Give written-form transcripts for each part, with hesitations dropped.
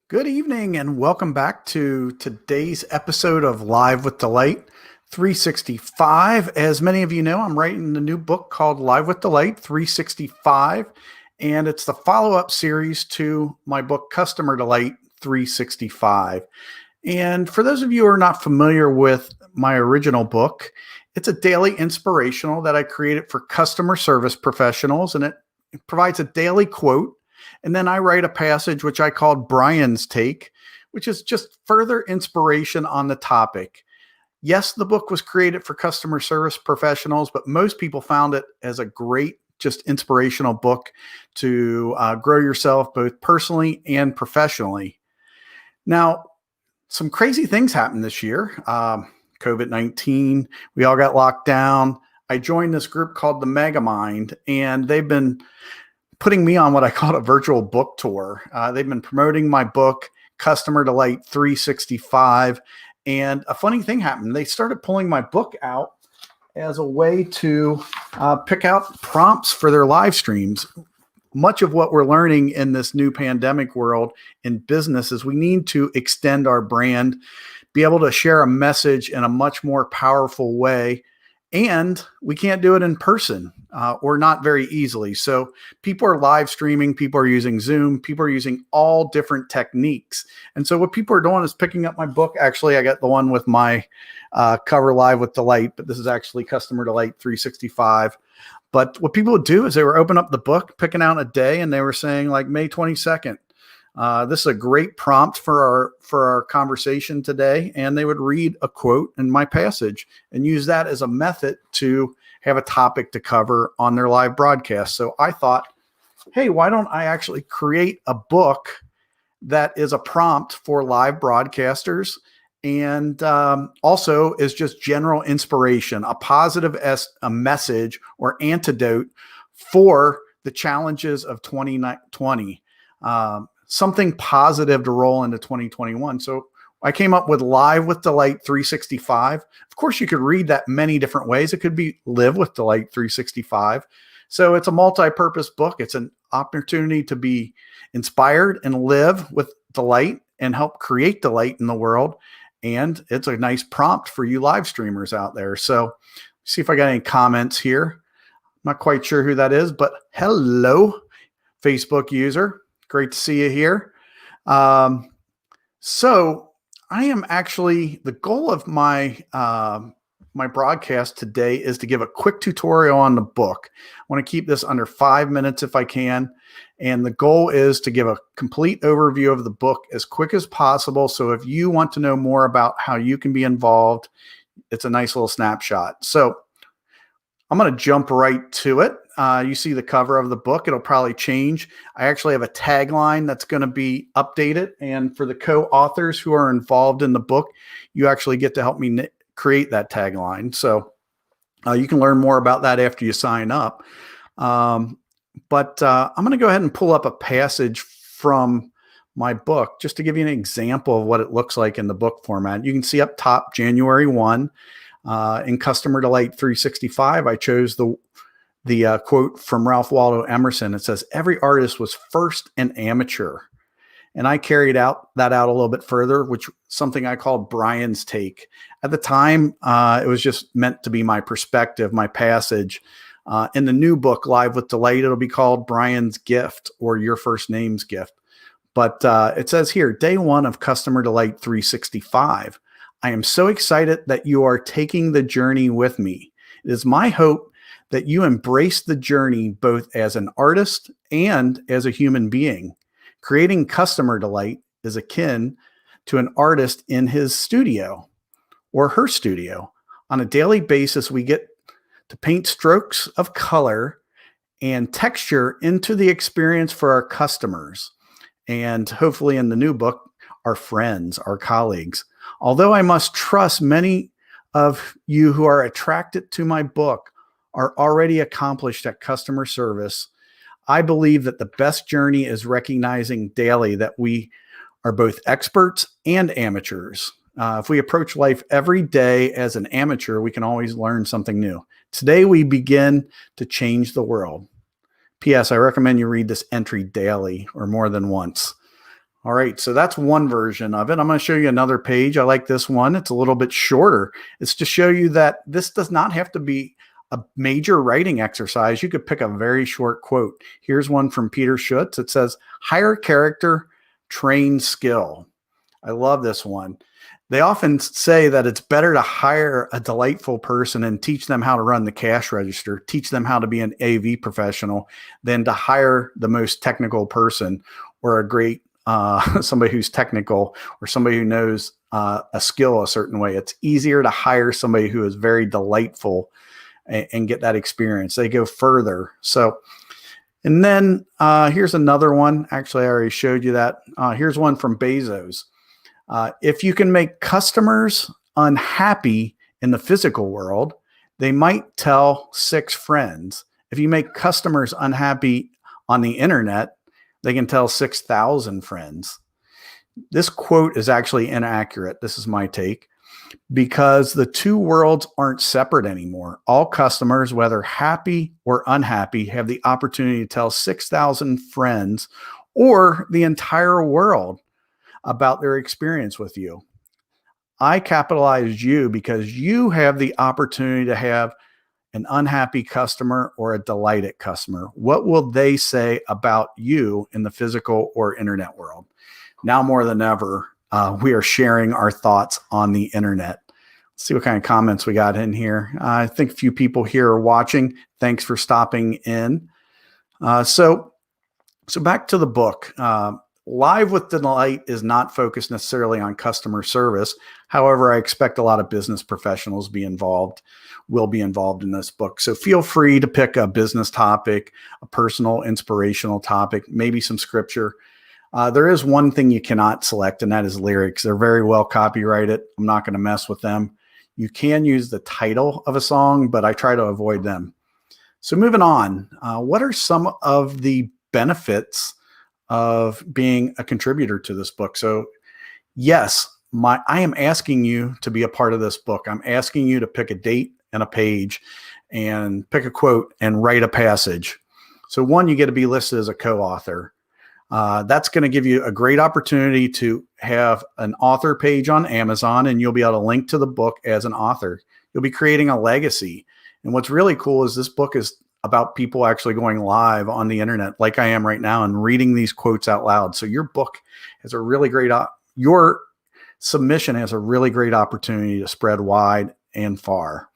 Good evening and welcome back to today's episode of Live with Delight 365. As many of you know, I'm writing a new book called Live with Delight 365, and it's the follow-up series to my book Customer Delight 365. And for those of you who are not familiar with my original book, it's a daily inspirational that I created for customer service professionals, and it provides a daily quote. And then I write a passage which I called Brian's Take, which is just further inspiration on the topic. Yes, the book was created for customer service professionals, but most people found it as a great, just inspirational book to grow yourself both personally and professionally. Now, some crazy things happened this year. COVID-19, we all got locked down. I joined this group called the Megamind, and they've been putting me on what I call a virtual book tour. They've been promoting my book, Customer Delight 365. And a funny thing happened. They started pulling my book out as a way to pick out prompts for their live streams. Much of what we're learning in this new pandemic world in business is we need to extend our brand, be able to share a message in a much more powerful way. And we can't do it in person or not very easily. So people are live streaming, people are using Zoom, people are using all different techniques. And so what people are doing is picking up my book. Actually, I got the one with my cover Live with Delight, but this is actually Customer Delight 365. But what people would do is they were open up the book, picking out a day, and they were saying like May 22nd. This is a great prompt for our conversation today. And they would read a quote in my passage and use that as a method to have a topic to cover on their live broadcast. So I thought, hey, why don't I actually create a book that is a prompt for live broadcasters and also is just general inspiration, a positive a message or antidote for the challenges of 2020. Something positive to roll into 2021. So I came up with Live with Delight 365. Of course, you could read that many different ways. It could be Live with Delight 365. So it's a multi-purpose book. It's an opportunity to be inspired and live with delight and help create delight in the world. And it's a nice prompt for you live streamers out there. So see if I got any comments here. I'm not quite sure who that is, but hello, Facebook user. Great to see you here. So I am actually, the goal of my my broadcast today is to give a quick tutorial on the book. I want to keep this under 5 minutes if I can. And the goal is to give a complete overview of the book as quick as possible. So if you want to know more about how you can be involved, it's a nice little snapshot. So I'm going to jump right to it. You see the cover of the book. It'll probably change. I actually have a tagline that's going to be updated. And for the co-authors who are involved in the book, you actually get to help me create that tagline. So you can learn more about that after you sign up. But I'm going to go ahead and pull up a passage from my book just to give you an example of what it looks like in the book format. You can see up top, January 1. In Customer Delight 365, I chose the quote from Ralph Waldo Emerson. It says, "Every artist was first an amateur." And I carried that out a little bit further, which something I called Brian's Take. At the time, it was just meant to be my perspective, my passage. In the new book, Live with Delight, it'll be called Brian's Gift or Your First Name's Gift. But it says here, Day 1 of Customer Delight 365. I am so excited that you are taking the journey with me. It is my hope that you embrace the journey both as an artist and as a human being. Creating customer delight is akin to an artist in his studio or her studio. On a daily basis, we get to paint strokes of color and texture into the experience for our customers. And hopefully in the new book, our friends, our colleagues. Although I must trust many of you who are attracted to my book are already accomplished at customer service, I believe that the best journey is recognizing daily that we are both experts and amateurs. If we approach life every day as an amateur, we can always learn something new. Today, we begin to change the world. P.S. I recommend you read this entry daily or more than once. All right, so that's one version of it. I'm going to show you another page. I like this one. It's a little bit shorter. It's to show you that this does not have to be a major writing exercise. You could pick a very short quote. Here's one from Peter Schutz. It says, hire character, train skill. I love this one. They often say that it's better to hire a delightful person and teach them how to run the cash register, teach them how to be an AV professional, than to hire the most technical person or a great somebody who's technical or somebody who knows a skill a certain way. It's easier to hire somebody who is very delightful and get that experience. They go further. So, and then here's another one. Actually, I already showed you that. Here's one from Bezos. If you can make customers unhappy in the physical world, they might tell 6 friends. If you make customers unhappy on the internet, they can tell 6,000 friends. This quote is actually inaccurate. This is my take, because the two worlds aren't separate anymore. All customers, whether happy or unhappy, have the opportunity to tell 6,000 friends or the entire world about their experience with you. I capitalized you because you have the opportunity to have an unhappy customer or a delighted customer. What will they say about you in the physical or internet world? Now more than ever, we are sharing our thoughts on the internet. Let's see what kind of comments we got in here. I think a few people here are watching. Thanks for stopping in. So back to the book. Live with Delight is not focused necessarily on customer service. However, I expect a lot of business professionals will be involved in this book. So feel free to pick a business topic, a personal, inspirational topic, maybe some scripture. There is one thing you cannot select, and that is lyrics. They're very well copyrighted. I'm not going to mess with them. You can use the title of a song, but I try to avoid them. So moving on, what are some of the benefits of being a contributor to this book? So yes, I am asking you to be a part of this book. I'm asking you to pick a date and a page and pick a quote and write a passage. So one, you get to be listed as a co-author. That's going to give you a great opportunity to have an author page on Amazon, and you'll be able to link to the book as an author. You'll be creating a legacy. And what's really cool is this book is about people actually going live on the internet like I am right now and reading these quotes out loud. So your book has a really great, your submission has a really great opportunity to spread wide and far.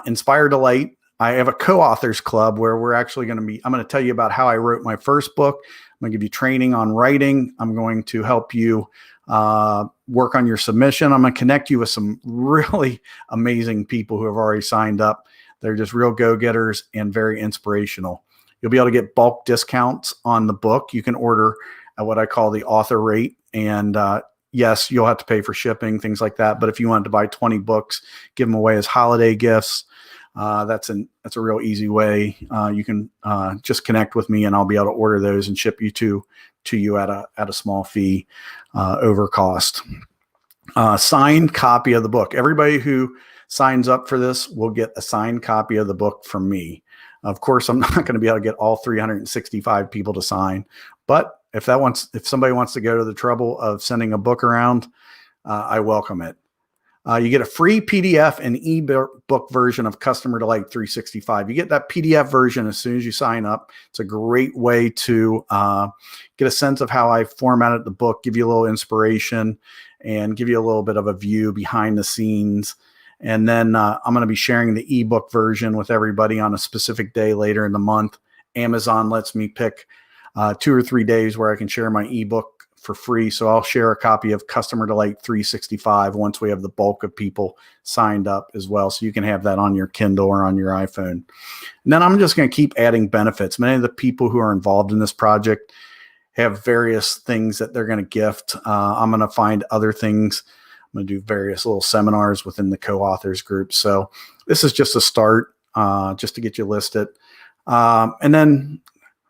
Inspire Delight. I have a co-authors club where I'm going to tell you about how I wrote my first book. I'm going to give you training on writing. I'm going to help you work on your submission. I'm going to connect you with some really amazing people who have already signed up. They're just real go-getters and very inspirational. You'll be able to get bulk discounts on the book. You can order at what I call the author rate. And yes, you'll have to pay for shipping, things like that. But if you wanted to buy 20 books, give them away as holiday gifts, that's a real easy way. You can just connect with me and I'll be able to order those and ship you to you at a small fee over cost. Signed copy of the book. Everybody who signs up for this will get a signed copy of the book from me. Of course, I'm not going to be able to get all 365 people to sign, but if somebody wants to go to the trouble of sending a book around, I welcome it. You get a free PDF and ebook version of Customer Delight 365. You get that PDF version as soon as you sign up. It's a great way to get a sense of how I formatted the book, give you a little inspiration, and give you a little bit of a view behind the scenes. And then I'm going to be sharing the ebook version with everybody on a specific day later in the month. Amazon lets me pick 2 or 3 days where I can share my ebook for free. So I'll share a copy of Customer Delight 365 once we have the bulk of people signed up as well. So you can have that on your Kindle or on your iPhone. And then I'm just going to keep adding benefits. Many of the people who are involved in this project have various things that they're going to gift. I'm going to find other things. I'm going to do various little seminars within the co-authors group. So this is just a start, just to get you listed. And then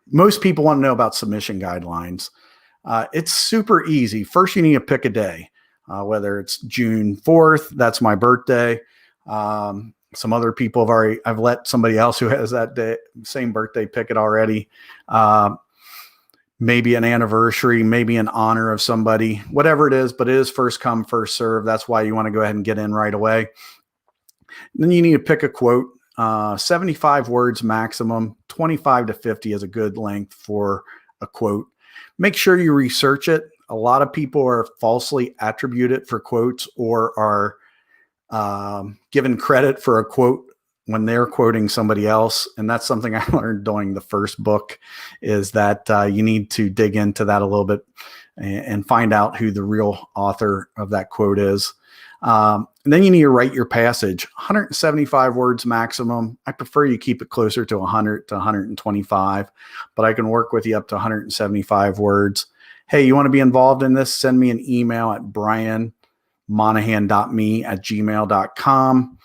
most people want to know about submission guidelines. It's super easy. First, you need to pick a day, whether it's June 4th, that's my birthday. Some other people I've let somebody else who has that day, same birthday, pick it already. maybe an anniversary, maybe in honor of somebody, whatever it is, but it is first come, first serve. That's why you want to go ahead and get in right away. Then you need to pick a quote, 75 words maximum, 25 to 50 is a good length for a quote. Make sure you research it. A lot of people are falsely attributed for quotes or are given credit for a quote when they're quoting somebody else. And that's something I learned during the first book, is that you need to dig into that a little bit and find out who the real author of that quote is. And then you need to write your passage, 175 words maximum. I prefer you keep it closer to 100 to 125, but I can work with you up to 175 words. Hey, you want to be involved in this? Send me an email at brianmonahan.me@gmail.com.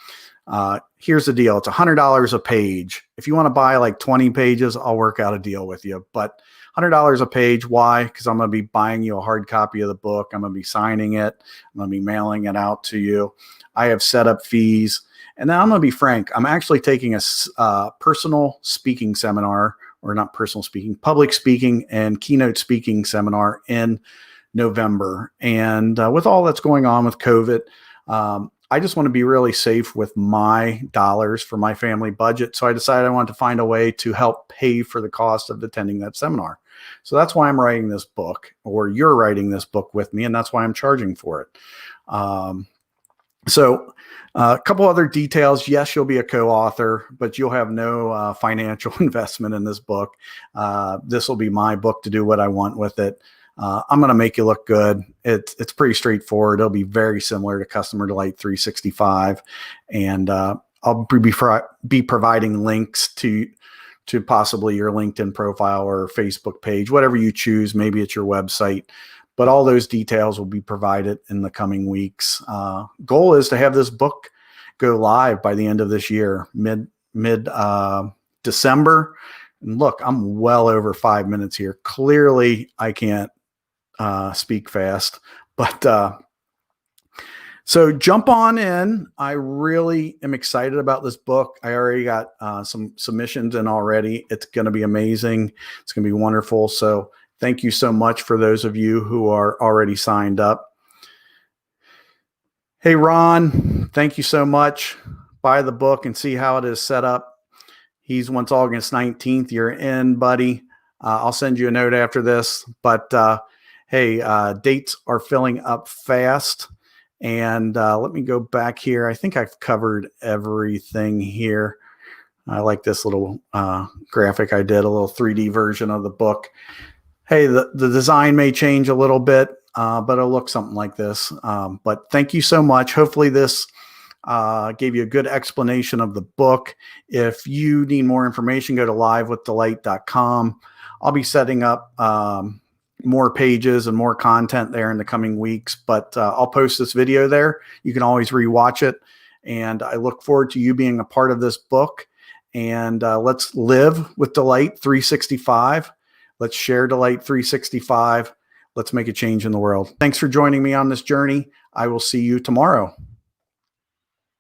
Here's the deal. It's $100 a page. If you want to buy like 20 pages, I'll work out a deal with you, but $100 a page. Why? Because I'm going to be buying you a hard copy of the book. I'm going to be signing it. I'm going to be mailing it out to you. I have setup fees. And then I'm going to be frank. I'm actually taking a personal speaking seminar, or not personal speaking, public speaking and keynote speaking seminar in November. And with all that's going on with COVID, I just want to be really safe with my dollars for my family budget. So I decided I wanted to find a way to help pay for the cost of attending that seminar. So that's why I'm writing this book, or you're writing this book with me, and that's why I'm charging for it. So a couple other details. Yes, you'll be a co-author, but you'll have no financial investment in this book. This will be my book to do what I want with it. I'm going to make you look good. It's pretty straightforward. It'll be very similar to Customer Delight 365. And I'll be providing links to possibly your LinkedIn profile or Facebook page, whatever you choose. Maybe it's your website, but all those details will be provided in the coming weeks. Goal is to have this book go live by the end of this year, mid December. And look, I'm well over 5 minutes here. Clearly, I can't speak fast, but so jump on in. I really am excited about this book. I already got some submissions in already. It's going to be amazing. It's going to be wonderful. So thank you so much for those of you who are already signed up. Hey, Ron, thank you so much. Buy the book and see how it is set up. He's once August 19th. You're in, buddy. I'll send you a note after this, but hey, dates are filling up fast. And let me go back here. I think I've covered everything here. I like this little graphic I did, a little 3D version of the book. Hey, the design may change a little bit, but it'll look something like this. But thank you so much. Hopefully this gave you a good explanation of the book. If you need more information, go to livewithdelight.com. I'll be setting up more pages and more content there in the coming weeks, but I'll post this video there. You can always rewatch it. And I look forward to you being a part of this book. And let's live with Delight 365. Let's share Delight 365. Let's make a change in the world. Thanks for joining me on this journey. I will see you tomorrow.